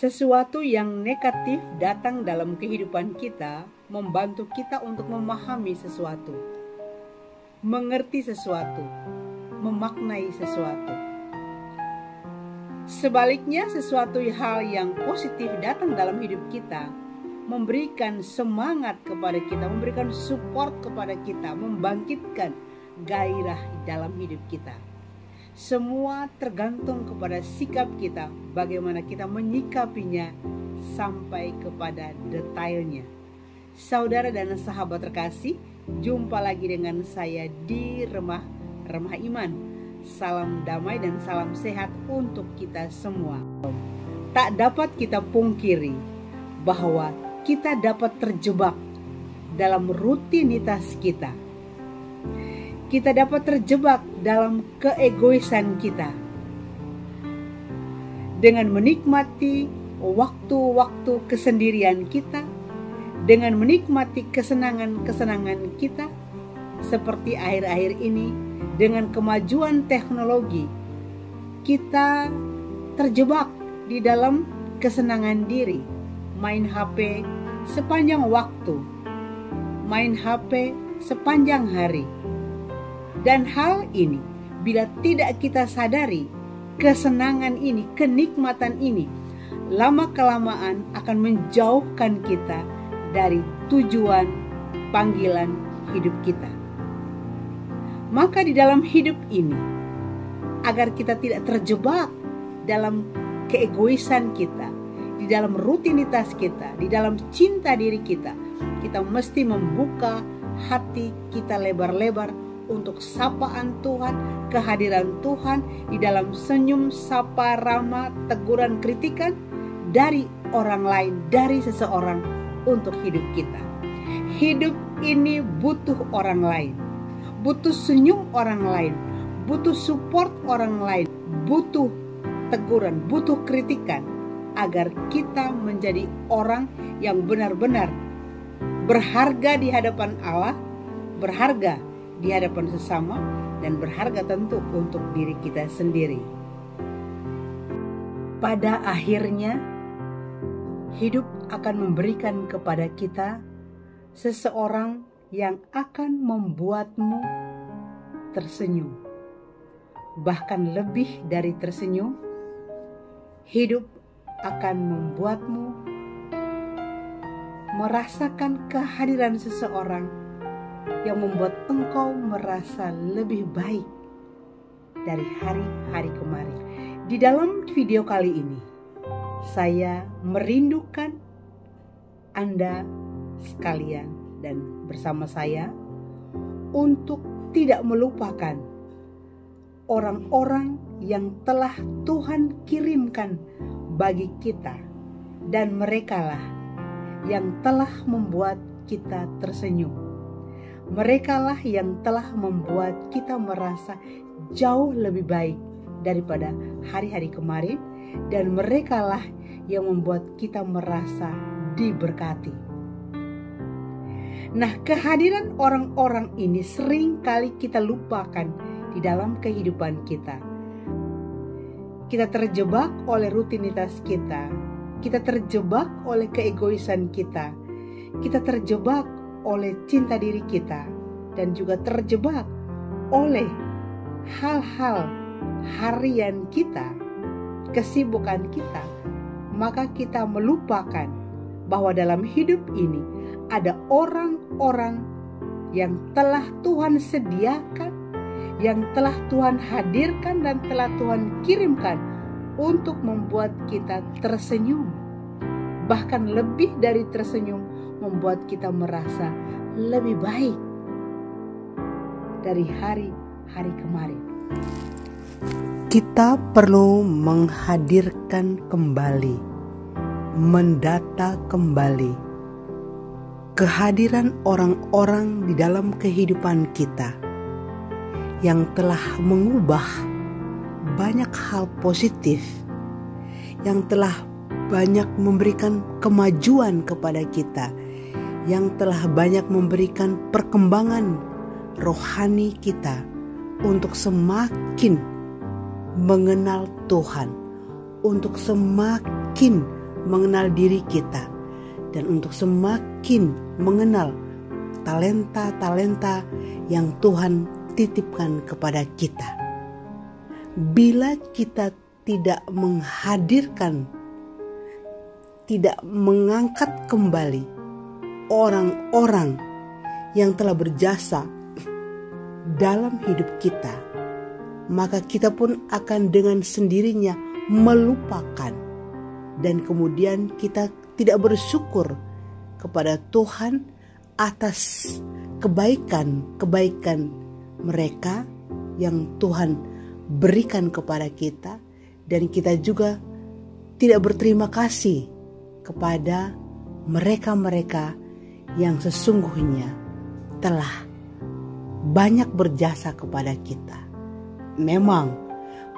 Sesuatu yang negatif datang dalam kehidupan kita membantu kita untuk memahami sesuatu, mengerti sesuatu, memaknai sesuatu. Sebaliknya, sesuatu hal yang positif datang dalam hidup kita memberikan semangat kepada kita, memberikan support kepada kita, membangkitkan gairah dalam hidup kita. Semua tergantung kepada sikap kita, bagaimana kita menyikapinya sampai kepada detailnya. Saudara dan sahabat terkasih, jumpa lagi dengan saya di Remah Iman. Salam damai dan salam sehat untuk kita semua. Tak dapat kita pungkiri bahwa kita dapat terjebak dalam rutinitas kita. Kita dapat terjebak dalam keegoisan kita dengan menikmati waktu-waktu kesendirian kita, dengan menikmati kesenangan-kesenangan kita. Seperti akhir-akhir ini, dengan kemajuan teknologi, kita terjebak di dalam kesenangan diri, main HP sepanjang waktu, main HP sepanjang hari. Dan hal ini, bila tidak kita sadari, kesenangan ini, kenikmatan ini, lama-kelamaan akan menjauhkan kita dari tujuan panggilan hidup kita. Maka di dalam hidup ini, agar kita tidak terjebak dalam keegoisan kita, di dalam rutinitas kita, di dalam cinta diri kita, kita mesti membuka hati kita lebar-lebar untuk sapaan Tuhan, kehadiran Tuhan di dalam senyum, sapa, ramah, teguran, kritikan dari orang lain, dari seseorang untuk hidup kita. Hidup ini butuh orang lain, butuh senyum orang lain, butuh support orang lain, butuh teguran, butuh kritikan, agar kita menjadi orang yang benar-benar berharga di hadapan Allah, berharga di hadapan sesama, dan berharga tentu untuk diri kita sendiri. Pada akhirnya, hidup akan memberikan kepada kita seseorang yang akan membuatmu tersenyum. Bahkan lebih dari tersenyum, hidup akan membuatmu merasakan kehadiran seseorang yang membuat engkau merasa lebih baik dari hari-hari kemarin. Di dalam video kali ini, saya merindukan Anda sekalian dan bersama saya untuk tidak melupakan orang-orang yang telah Tuhan kirimkan bagi kita, dan merekalah yang telah membuat kita tersenyum. Merekalah yang telah membuat kita merasa jauh lebih baik daripada hari-hari kemarin, dan merekalah yang membuat kita merasa diberkati. Nah, kehadiran orang-orang ini sering kali kita lupakan di dalam kehidupan kita. Kita terjebak oleh rutinitas kita, kita terjebak oleh keegoisan kita, kita terjebak oleh cinta diri kita, dan juga terjebak oleh hal-hal harian kita, kesibukan kita. Maka kita melupakan bahwa dalam hidup ini ada orang-orang yang telah Tuhan sediakan, yang telah Tuhan hadirkan dan telah Tuhan kirimkan untuk membuat kita tersenyum. Bahkan lebih dari tersenyum, membuat kita merasa lebih baik dari hari-hari kemarin. Kita perlu menghadirkan kembali, mendata kembali kehadiran orang-orang di dalam kehidupan kita yang telah mengubah banyak hal positif, yang telah banyak memberikan kemajuan kepada kita, yang telah banyak memberikan perkembangan rohani kita untuk semakin mengenal Tuhan, untuk semakin mengenal diri kita dan untuk semakin mengenal talenta-talenta yang Tuhan titipkan kepada kita. Bila kita tidak menghadirkan, tidak mengangkat kembali orang-orang yang telah berjasa dalam hidup kita, maka kita pun akan dengan sendirinya melupakan, dan kemudian kita tidak bersyukur kepada Tuhan atas kebaikan-kebaikan mereka yang Tuhan berikan kepada kita, dan kita juga tidak berterima kasih kepada mereka-mereka yang sesungguhnya telah banyak berjasa kepada kita. Memang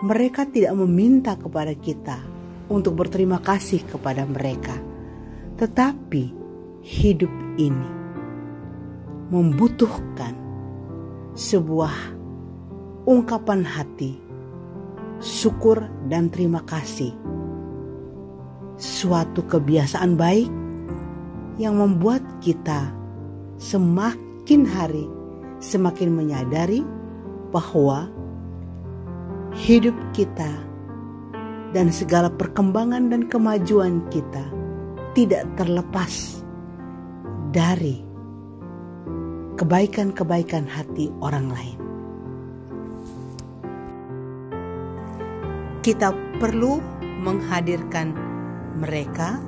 mereka tidak meminta kepada kita untuk berterima kasih kepada mereka, tetapi hidup ini membutuhkan sebuah ungkapan hati, syukur dan terima kasih. Suatu kebiasaan baik yang membuat kita semakin hari semakin menyadari bahwa hidup kita dan segala perkembangan dan kemajuan kita tidak terlepas dari kebaikan-kebaikan hati orang lain. Kita perlu menghadirkan mereka,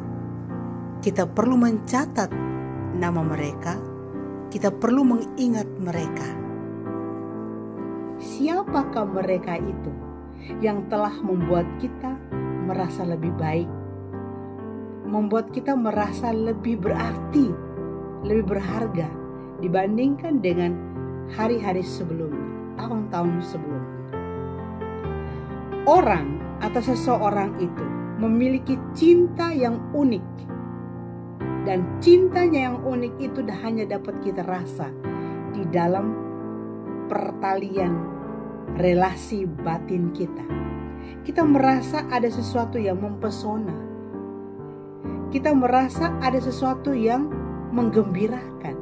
kita perlu mencatat nama mereka, kita perlu mengingat mereka. Siapakah mereka itu yang telah membuat kita merasa lebih baik, membuat kita merasa lebih berarti, lebih berharga dibandingkan dengan hari-hari sebelumnya, tahun-tahun sebelumnya. Orang atau seseorang itu memiliki cinta yang unik, dan cintanya yang unik itu hanya dapat kita rasa di dalam pertalian relasi batin kita. Kita merasa ada sesuatu yang mempesona, kita merasa ada sesuatu yang menggembirakan,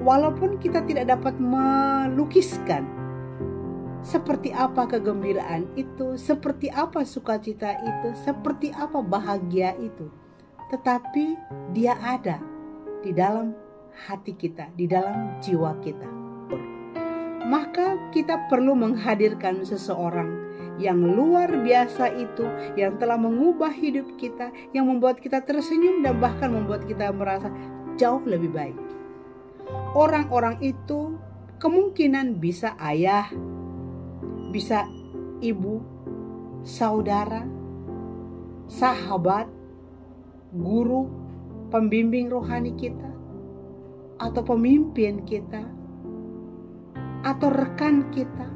walaupun kita tidak dapat melukiskan seperti apa kegembiraan itu, seperti apa sukacita itu, seperti apa bahagia itu. Tetapi dia ada di dalam hati kita, di dalam jiwa kita. Maka kita perlu menghadirkan seseorang yang luar biasa itu, yang telah mengubah hidup kita, yang membuat kita tersenyum dan bahkan membuat kita merasa jauh lebih baik. Orang-orang itu kemungkinan bisa ayah, bisa ibu, saudara, sahabat, guru, pembimbing rohani kita, atau pemimpin kita, atau rekan kita,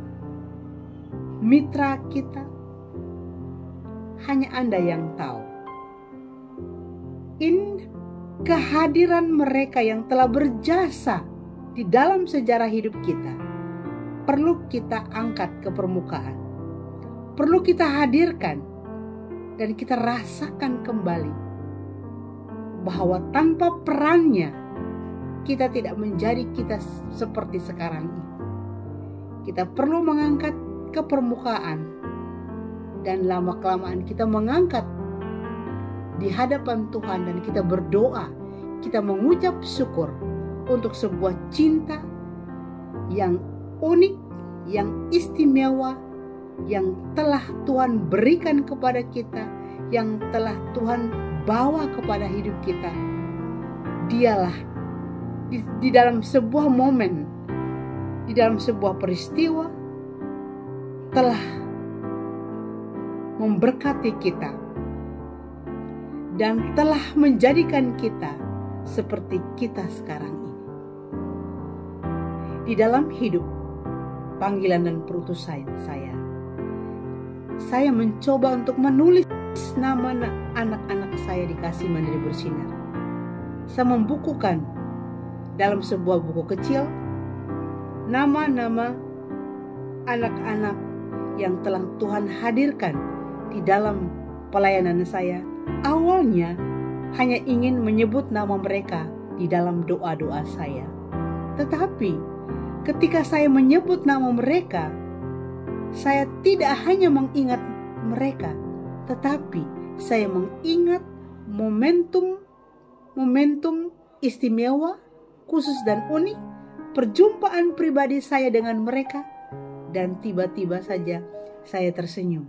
mitra kita. Hanya Anda yang tahu. Kehadiran mereka yang telah berjasa di dalam sejarah hidup kita perlu kita angkat ke permukaan, perlu kita hadirkan, dan kita rasakan kembali bahwa tanpa perannya kita tidak menjadi kita seperti sekarang ini. Kita perlu mengangkat ke permukaan, dan lama-kelamaan kita mengangkat di hadapan Tuhan, dan kita berdoa, kita mengucap syukur untuk sebuah cinta yang unik, yang istimewa, yang telah Tuhan berikan kepada kita, yang telah Tuhan bawa kepada hidup kita. Dialah di dalam sebuah momen, di dalam sebuah peristiwa telah memberkati kita dan telah menjadikan kita seperti kita sekarang ini. Di dalam hidup panggilan dan perutusan saya mencoba untuk menulis nama anak-anak saya di Kasih Mandiri Bersinar. Saya membukukan dalam sebuah buku kecil nama-nama anak-anak yang telah Tuhan hadirkan di dalam pelayanan saya, awalnya hanya ingin menyebut nama mereka di dalam doa-doa saya. Tetapi ketika saya menyebut nama mereka, saya tidak hanya mengingat mereka, tetapi saya mengingat momentum istimewa, khusus dan unik, perjumpaan pribadi saya dengan mereka, dan tiba-tiba saja saya tersenyum.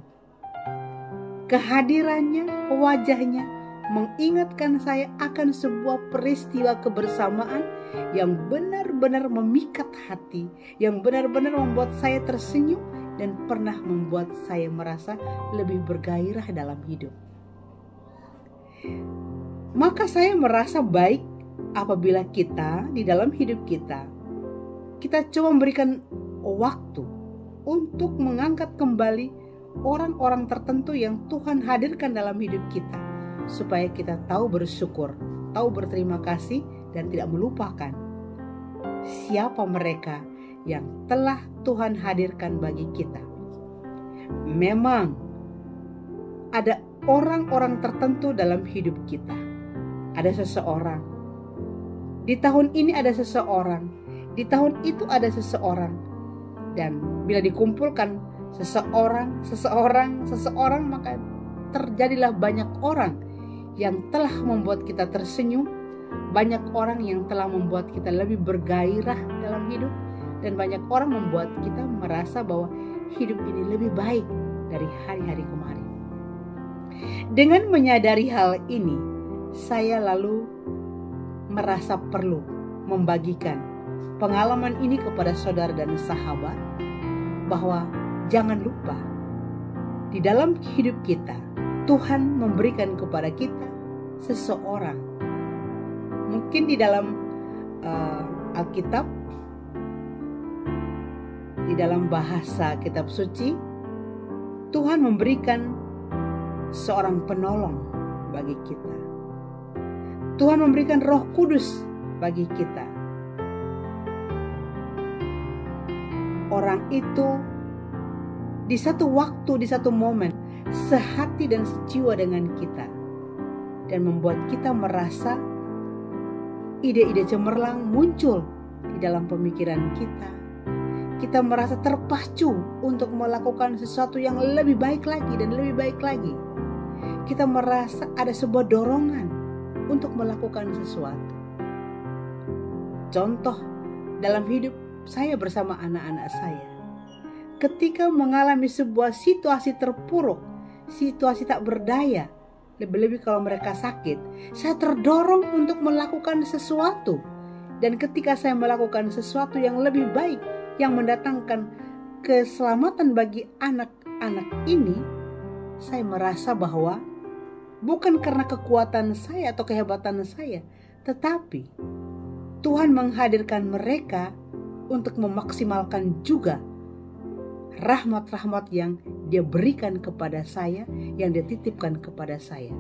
Kehadirannya, wajahnya mengingatkan saya akan sebuah peristiwa kebersamaan yang benar-benar memikat hati, yang benar-benar membuat saya tersenyum dan pernah membuat saya merasa lebih bergairah dalam hidup. Maka saya merasa baik apabila kita di dalam hidup kita coba memberikan waktu untuk mengangkat kembali orang-orang tertentu yang Tuhan hadirkan dalam hidup kita, supaya kita tahu bersyukur, tahu berterima kasih, dan tidak melupakan siapa mereka yang telah Tuhan hadirkan bagi kita. Memang ada orang-orang tertentu dalam hidup kita. Ada seseorang. Di tahun ini ada seseorang. Di tahun itu ada seseorang. Dan bila dikumpulkan seseorang, maka terjadilah banyak orang yang telah membuat kita tersenyum, banyak orang yang telah membuat kita lebih bergairah dalam hidup, dan banyak orang membuat kita merasa bahwa hidup ini lebih baik dari hari-hari kemarin. Dengan menyadari hal ini, saya lalu merasa perlu membagikan pengalaman ini kepada saudara dan sahabat, bahwa jangan lupa di dalam hidup kita Tuhan memberikan kepada kita seseorang. Mungkin di dalam Alkitab, di dalam bahasa kitab suci, Tuhan memberikan seorang penolong bagi kita. Tuhan memberikan Roh Kudus bagi kita. Orang itu di satu waktu, di satu momen, sehati dan sejiwa dengan kita, dan membuat kita merasa ide-ide cemerlang muncul di dalam pemikiran kita. Kita merasa terpacu untuk melakukan sesuatu yang lebih baik lagi dan lebih baik lagi. Kita merasa ada sebuah dorongan untuk melakukan sesuatu. Contoh dalam hidup saya bersama anak-anak saya, ketika mengalami sebuah situasi terpuruk, situasi tak berdaya, lebih-lebih kalau mereka sakit, saya terdorong untuk melakukan sesuatu. Dan ketika saya melakukan sesuatu yang lebih baik, yang mendatangkan keselamatan bagi anak-anak ini, saya merasa bahwa bukan karena kekuatan saya atau kehebatan saya, tetapi Tuhan menghadirkan mereka untuk memaksimalkan juga rahmat-rahmat yang Dia berikan kepada saya, yang Dia titipkan kepada saya.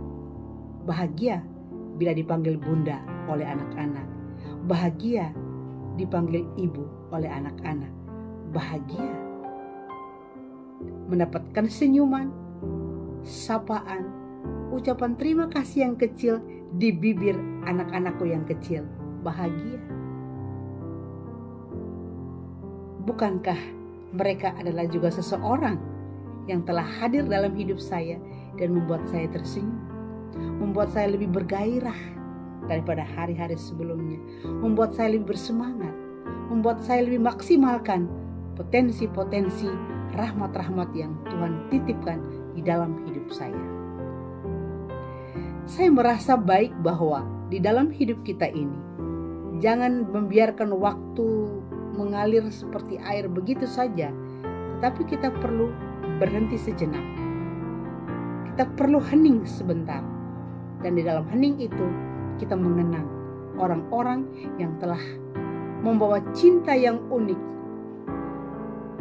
Bahagia bila dipanggil bunda oleh anak-anak. Bahagia dipanggil ibu oleh anak-anak. Bahagia mendapatkan senyuman, sapaan, ucapan terima kasih yang kecil di bibir anak-anakku yang kecil. Bahagia. Bukankah mereka adalah juga seseorang yang telah hadir dalam hidup saya dan membuat saya tersenyum, membuat saya lebih bergairah daripada hari-hari sebelumnya, membuat saya lebih bersemangat, membuat saya lebih maksimalkan potensi-potensi rahmat-rahmat yang Tuhan titipkan di dalam hidup saya. Saya merasa baik bahwa di dalam hidup kita ini, jangan membiarkan waktu mengalir seperti air begitu saja, tetapi kita perlu berhenti sejenak. Kita perlu hening sebentar, dan di dalam hening itu kita mengenang orang-orang yang telah membawa cinta yang unik,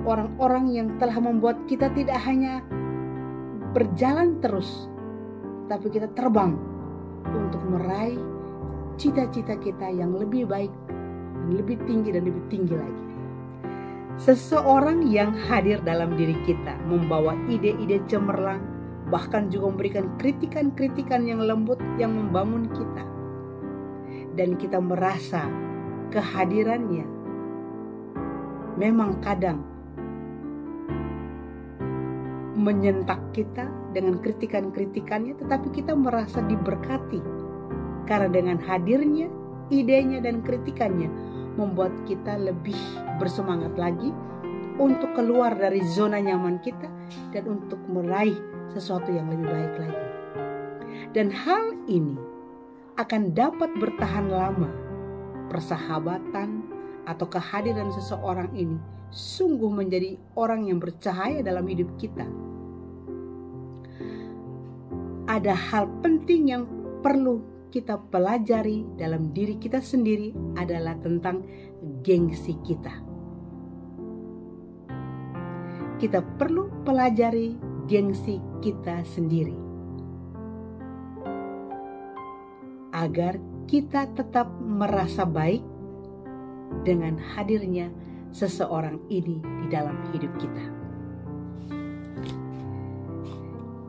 orang-orang yang telah membuat kita tidak hanya berjalan terus, tapi kita terbang untuk meraih cita-cita kita yang lebih baik, lebih tinggi dan lebih tinggi lagi. Seseorang yang hadir dalam diri kita membawa ide-ide cemerlang, bahkan juga memberikan kritikan-kritikan yang lembut yang membangun kita. Dan kita merasa kehadirannya memang kadang menyentak kita dengan kritikan-kritikannya, tetapi kita merasa diberkati karena dengan hadirnya, idenya dan kritikannya membuat kita lebih bersemangat lagi untuk keluar dari zona nyaman kita dan untuk meraih sesuatu yang lebih baik lagi. Dan hal ini akan dapat bertahan lama. Persahabatan atau kehadiran seseorang ini sungguh menjadi orang yang bercahaya dalam hidup kita. Ada hal penting yang perlu kita pelajari dalam diri kita sendiri adalah tentang gengsi kita. Kita perlu pelajari gengsi kita sendiri agar kita tetap merasa baik dengan hadirnya seseorang ini di dalam hidup kita.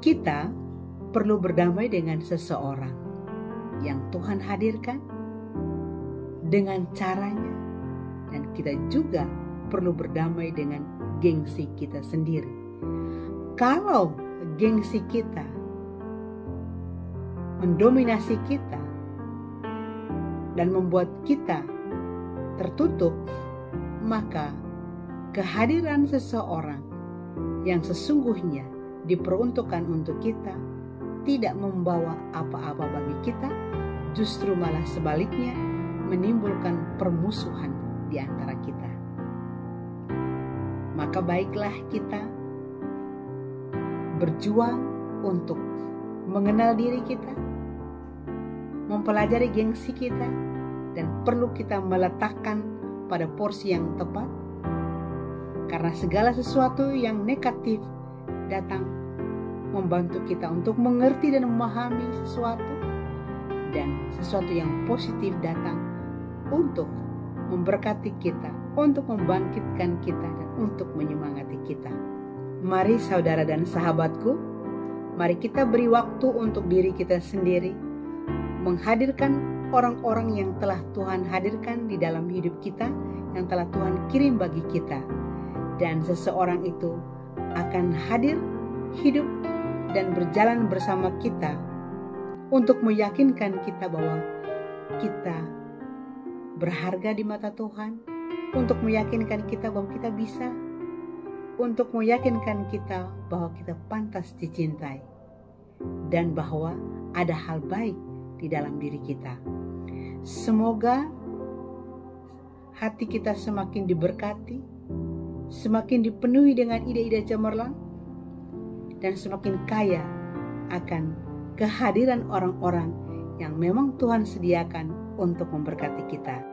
Kita perlu berdamai dengan seseorang yang Tuhan hadirkan dengan caranya, dan kita juga perlu berdamai dengan gengsi kita sendiri. Kalau gengsi kita mendominasi kita dan membuat kita tertutup, maka kehadiran seseorang yang sesungguhnya diperuntukkan untuk kita tidak membawa apa-apa bagi kita, justru malah sebaliknya menimbulkan permusuhan di antara kita. Maka baiklah kita berjuang untuk mengenal diri kita, mempelajari gengsi kita, dan perlu kita meletakkan pada porsi yang tepat, karena segala sesuatu yang negatif datang membantu kita untuk mengerti dan memahami sesuatu, dan sesuatu yang positif datang untuk memberkati kita, untuk membangkitkan kita, dan untuk menyemangati kita. Mari saudara dan sahabatku, mari kita beri waktu untuk diri kita sendiri, menghadirkan orang-orang yang telah Tuhan hadirkan di dalam hidup kita, yang telah Tuhan kirim bagi kita. Dan seseorang itu akan hadir, hidup, dan berjalan bersama kita untuk meyakinkan kita bahwa kita berharga di mata Tuhan, untuk meyakinkan kita bahwa kita bisa, untuk meyakinkan kita bahwa kita pantas dicintai, dan bahwa ada hal baik di dalam diri kita. Semoga hati kita semakin diberkati, semakin dipenuhi dengan ide-ide cemerlang, dan semakin kaya akan kehadiran orang-orang yang memang Tuhan sediakan untuk memberkati kita.